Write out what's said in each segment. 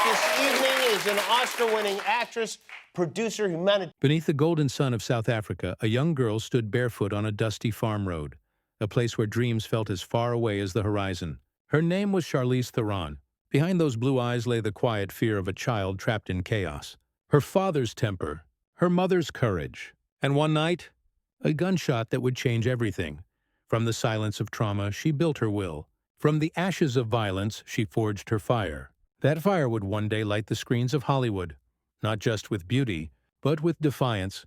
this evening is an Oscar-winning actress, producer, humanitarian. Beneath the golden sun of South Africa, a young girl stood barefoot on a dusty farm road, a place where dreams felt as far away as the horizon. Her name was Charlize Theron. Behind those blue eyes lay the quiet fear of a child trapped in chaos. Her father's temper, her mother's courage, and one night, a gunshot that would change everything. From the silence of trauma, she built her will. From the ashes of violence, she forged her fire. That fire would one day light the screens of Hollywood, not just with beauty, but with defiance.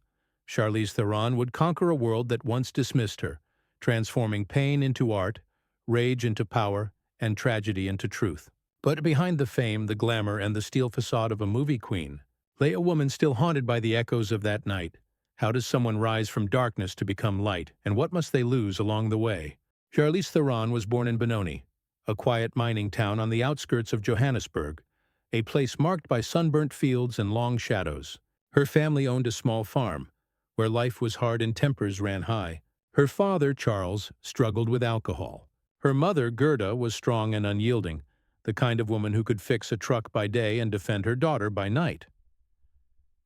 Charlize Theron would conquer a world that once dismissed her, transforming pain into art, rage into power, and tragedy into truth. But behind the fame, the glamour, and the steel facade of a movie queen lay a woman still haunted by the echoes of that night. How does someone rise from darkness to become light, and what must they lose along the way? Charlize Theron was born in Benoni, a quiet mining town on the outskirts of Johannesburg, a place marked by sunburnt fields and long shadows. Her family owned a small farm, where life was hard and tempers ran high. Her father, Charles, struggled with alcohol. Her mother, Gerda, was strong and unyielding, the kind of woman who could fix a truck by day and defend her daughter by night.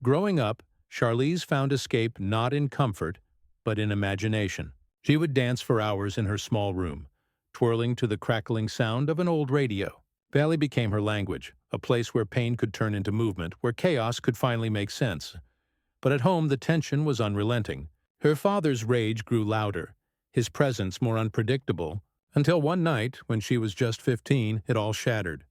Growing up, Charlize found escape not in comfort, but in imagination. She would dance for hours in her small room, twirling to the crackling sound of an old radio. Ballet became her language, a place where pain could turn into movement, where chaos could finally make sense. But at home, the tension was unrelenting. Her father's rage grew louder, his presence more unpredictable, until one night, when she was just 15, it all shattered.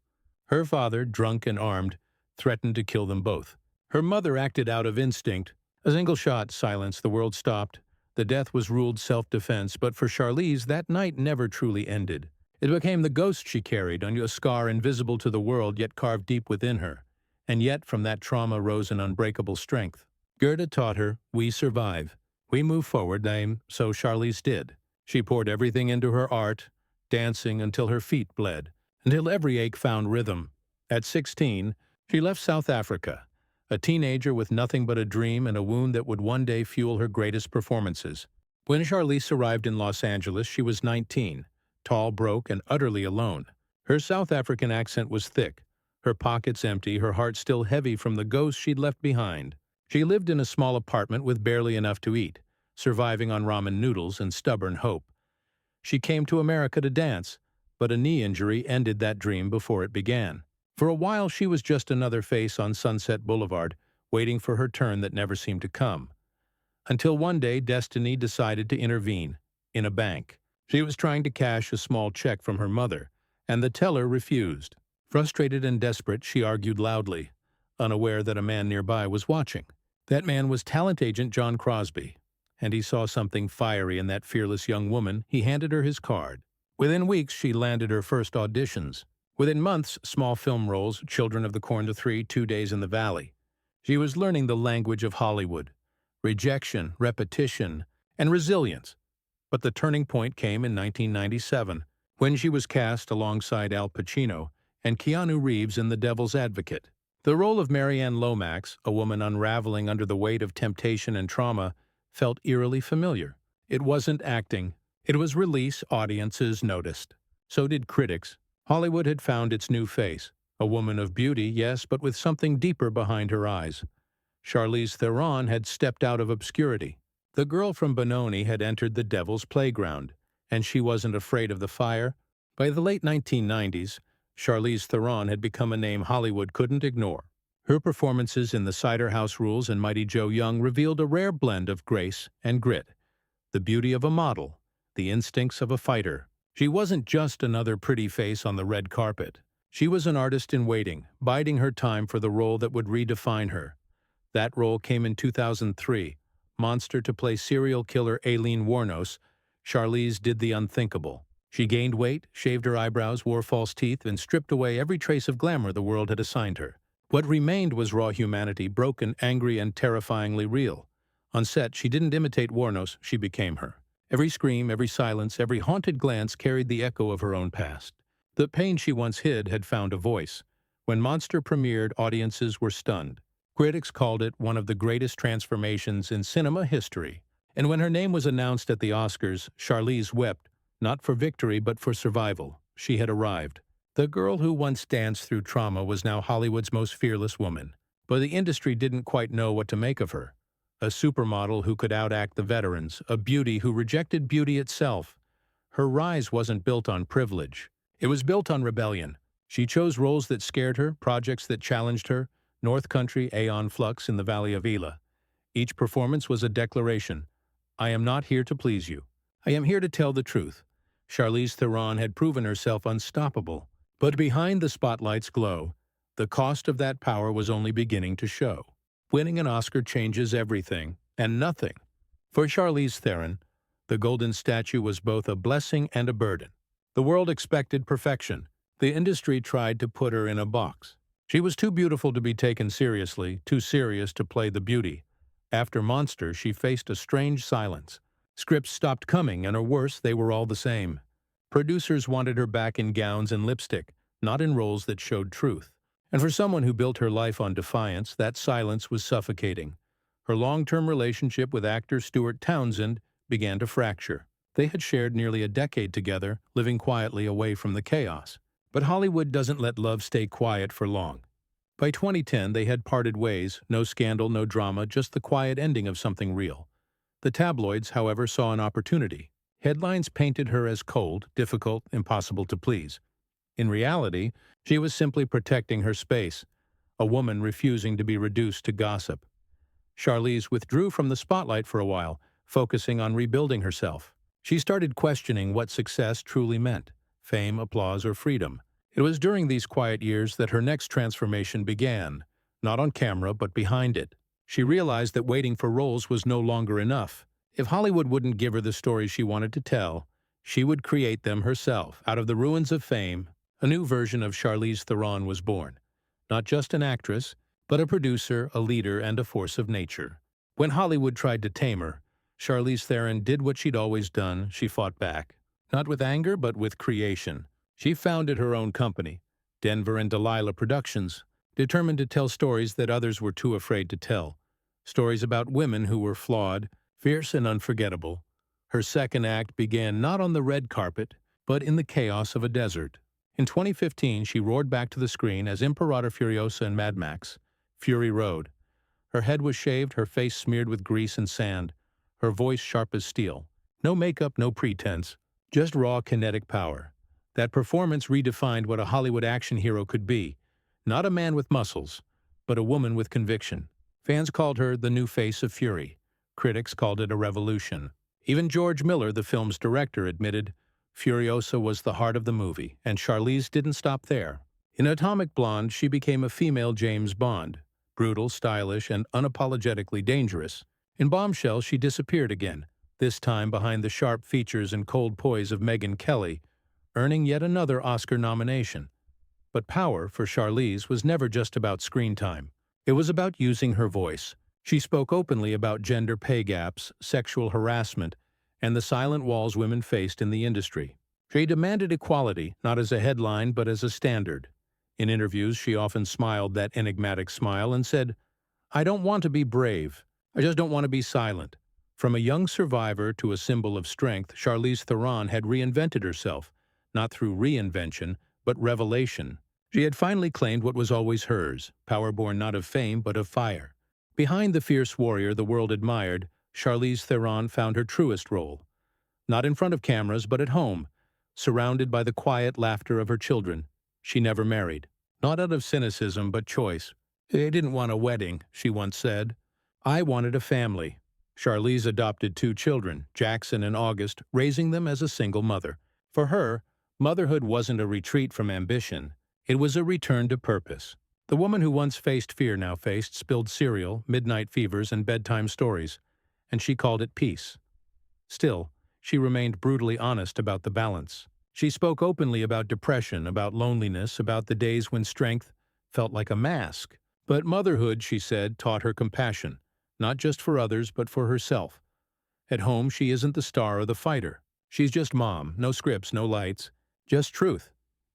Her father, drunk and armed, threatened to kill them both. Her mother acted out of instinct. A single shot silenced the world stopped. The death was ruled self-defense, but for Charlize, that night never truly ended. It became the ghost she carried, a scar invisible to the world yet carved deep within her. And yet from that trauma rose an unbreakable strength. Gerda taught her, we survive. We move forward, so Charlize did. She poured everything into her art, dancing until her feet bled, until every ache found rhythm. At 16, she left South Africa, a teenager with nothing but a dream and a wound that would one day fuel her greatest performances. When Charlize arrived in Los Angeles, she was 19, tall, broke, and utterly alone. Her South African accent was thick, her pockets empty, her heart still heavy from the ghost she'd left behind. She lived in a small apartment with barely enough to eat, surviving on ramen noodles and stubborn hope. She came to America to dance, but a knee injury ended that dream before it began. For a while, she was just another face on Sunset Boulevard, waiting for her turn that never seemed to come. Until one day, destiny decided to intervene, in a bank. She was trying to cash a small check from her mother, and the teller refused. Frustrated and desperate, she argued loudly, unaware that a man nearby was watching. That man was talent agent John Crosby, and he saw something fiery in that fearless young woman. He handed her his card. Within weeks, she landed her first auditions. Within months, small film roles, Children of the Corn to 3, 2 Days in the Valley. She was learning the language of Hollywood, rejection, repetition, and resilience. But the turning point came in 1997, when she was cast alongside Al Pacino and Keanu Reeves in The Devil's Advocate. The role of Marianne Lomax, a woman unraveling under the weight of temptation and trauma, felt eerily familiar. It wasn't acting. It was release audiences noticed. So did critics. Hollywood had found its new face, a woman of beauty, yes, but with something deeper behind her eyes. Charlize Theron had stepped out of obscurity. The girl from Benoni had entered the devil's playground, and she wasn't afraid of the fire. By the late 1990s, Charlize Theron had become a name Hollywood couldn't ignore. Her performances in The Cider House Rules and Mighty Joe Young revealed a rare blend of grace and grit, the beauty of a model, the instincts of a fighter. She wasn't just another pretty face on the red carpet. She was an artist in waiting, biding her time for the role that would redefine her. That role came in 2003. Monster to play serial killer Aileen Wuornos, Charlize did the unthinkable. She gained weight, shaved her eyebrows, wore false teeth, and stripped away every trace of glamour the world had assigned her. What remained was raw humanity, broken, angry, and terrifyingly real. On set, she didn't imitate Wuornos, she became her. Every scream, every silence, every haunted glance carried the echo of her own past. The pain she once hid had found a voice. When Monster premiered, audiences were stunned. Critics called it one of the greatest transformations in cinema history. And when her name was announced at the Oscars, Charlize wept, not for victory but for survival. She had arrived. The girl who once danced through trauma was now Hollywood's most fearless woman, but the industry didn't quite know what to make of her. A supermodel who could outact the veterans, a beauty who rejected beauty itself. Her rise wasn't built on privilege. It was built on rebellion. She chose roles that scared her, projects that challenged her, North Country, Aeon Flux in the Valley of Elah. Each performance was a declaration. I am not here to please you. I am here to tell the truth. Charlize Theron had proven herself unstoppable. But behind the spotlight's glow, the cost of that power was only beginning to show. Winning an Oscar changes everything, and nothing. For Charlize Theron, the golden statue was both a blessing and a burden. The world expected perfection. The industry tried to put her in a box. She was too beautiful to be taken seriously, too serious to play the beauty. After Monster, she faced a strange silence. Scripts stopped coming, and or worse, they were all the same. Producers wanted her back in gowns and lipstick, not in roles that showed truth. And for someone who built her life on defiance, that silence was suffocating. Her long-term relationship with actor Stuart Townsend began to fracture. They had shared nearly a decade together, living quietly away from the chaos. But Hollywood doesn't let love stay quiet for long. By 2010, they had parted ways, no scandal, no drama, just the quiet ending of something real. The tabloids, however, saw an opportunity. Headlines painted her as cold, difficult, impossible to please. In reality, she was simply protecting her space, a woman refusing to be reduced to gossip. Charlize withdrew from the spotlight for a while, focusing on rebuilding herself. She started questioning what success truly meant, fame, applause, or freedom. It was during these quiet years that her next transformation began, not on camera but behind it. She realized that waiting for roles was no longer enough. If Hollywood wouldn't give her the stories she wanted to tell, she would create them herself. Out of the ruins of fame, a new version of Charlize Theron was born. Not just an actress, but a producer, a leader, and a force of nature. When Hollywood tried to tame her, Charlize Theron did what she'd always done. She fought back. Not with anger, but with creation. She founded her own company, Denver and Delilah Productions, determined to tell stories that others were too afraid to tell. Stories about women who were flawed, fierce and unforgettable. Her second act began not on the red carpet, but in the chaos of a desert. In 2015, she roared back to the screen as Imperator Furiosa in Mad Max, Fury Road. Her head was shaved, her face smeared with grease and sand, her voice sharp as steel. No makeup, no pretense, just raw kinetic power. That performance redefined what a Hollywood action hero could be. Not a man with muscles, but a woman with conviction. Fans called her the new face of Fury. Critics called it a revolution. Even George Miller, the film's director, admitted Furiosa was the heart of the movie, and Charlize didn't stop there. In Atomic Blonde, she became a female James Bond, brutal, stylish, and unapologetically dangerous. In Bombshell, she disappeared again, this time behind the sharp features and cold poise of Megyn Kelly, earning yet another Oscar nomination. But power, for Charlize, was never just about screen time. It was about using her voice. She spoke openly about gender pay gaps, sexual harassment, and the silent walls women faced in the industry. She demanded equality, not as a headline but as a standard. In interviews, she often smiled that enigmatic smile and said, "I don't want to be brave. I just don't want to be silent." From a young survivor to a symbol of strength, Charlize Theron had reinvented herself, not through reinvention, but revelation. She had finally claimed what was always hers, power born not of fame but of fire. Behind the fierce warrior the world admired, Charlize Theron found her truest role. Not in front of cameras, but at home, surrounded by the quiet laughter of her children. She never married. Not out of cynicism, but choice. "I didn't want a wedding," she once said. "I wanted a family." Charlize adopted 2 children, Jackson and August, raising them as a single mother. For her, motherhood wasn't a retreat from ambition. It was a return to purpose. The woman who once faced fear now faced spilled cereal, midnight fevers, and bedtime stories, and she called it peace. Still, she remained brutally honest about the balance. She spoke openly about depression, about loneliness, about the days when strength felt like a mask. But motherhood, she said, taught her compassion, not just for others, but for herself. At home, she isn't the star or the fighter. She's just mom, no scripts, no lights, just truth.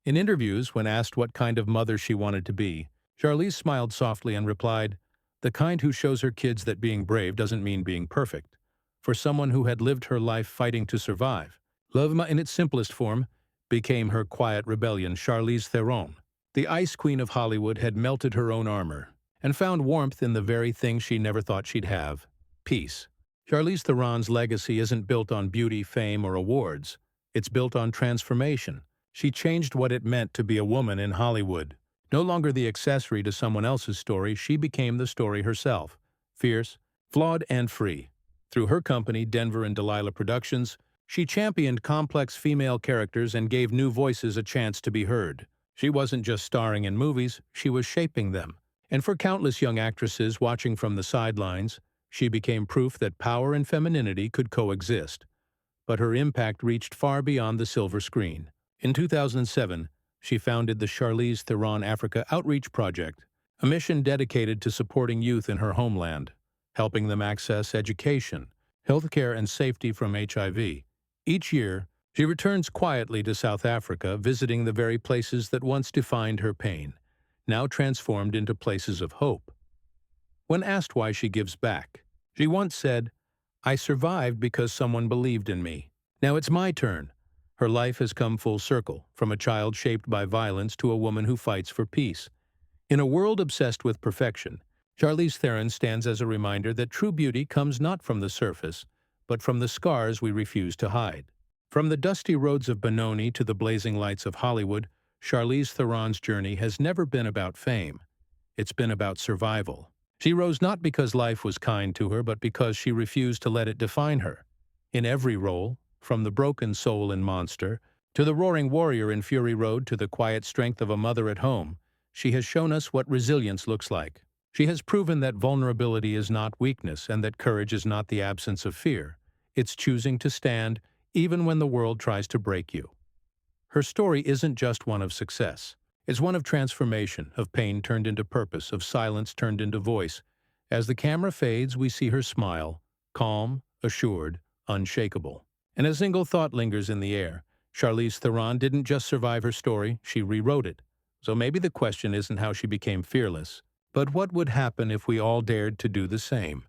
In interviews, when asked what kind of mother she wanted to be, Charlize smiled softly and replied, "The kind who shows her kids that being brave doesn't mean being perfect." For someone who had lived her life fighting to survive, love in its simplest form became her quiet rebellion. Charlize Theron, the ice queen of Hollywood, had melted her own armor and found warmth in the very thing she never thought she'd have: peace. Charlize Theron's legacy isn't built on beauty, fame, or awards. It's built on transformation. She changed what it meant to be a woman in Hollywood. No longer the accessory to someone else's story, she became the story herself. Fierce, flawed, and free. Through her company, Denver and Delilah Productions, she championed complex female characters and gave new voices a chance to be heard. She wasn't just starring in movies, she was shaping them. And for countless young actresses watching from the sidelines, she became proof that power and femininity could coexist. But her impact reached far beyond the silver screen. In 2007, she founded the Charlize Theron Africa Outreach Project, a mission dedicated to supporting youth in her homeland, helping them access education, healthcare, and safety from HIV. Each year, she returns quietly to South Africa, visiting the very places that once defined her pain, now transformed into places of hope. When asked why she gives back, she once said, "I survived because someone believed in me. Now it's my turn." Her life has come full circle, from a child shaped by violence to a woman who fights for peace. In a world obsessed with perfection, Charlize Theron stands as a reminder that true beauty comes not from the surface, but from the scars we refuse to hide. From the dusty roads of Benoni to the blazing lights of Hollywood, Charlize Theron's journey has never been about fame. It's been about survival. She rose not because life was kind to her, but because she refused to let it define her. In every role, from the broken soul in Monster, to the roaring warrior in Fury Road, to the quiet strength of a mother at home, she has shown us what resilience looks like. She has proven that vulnerability is not weakness and that courage is not the absence of fear. It's choosing to stand, even when the world tries to break you. Her story isn't just one of success. It's one of transformation, of pain turned into purpose, of silence turned into voice. As the camera fades, we see her smile, calm, assured, unshakable. And a single thought lingers in the air. Charlize Theron didn't just survive her story, she rewrote it. So maybe the question isn't how she became fearless, but what would happen if we all dared to do the same?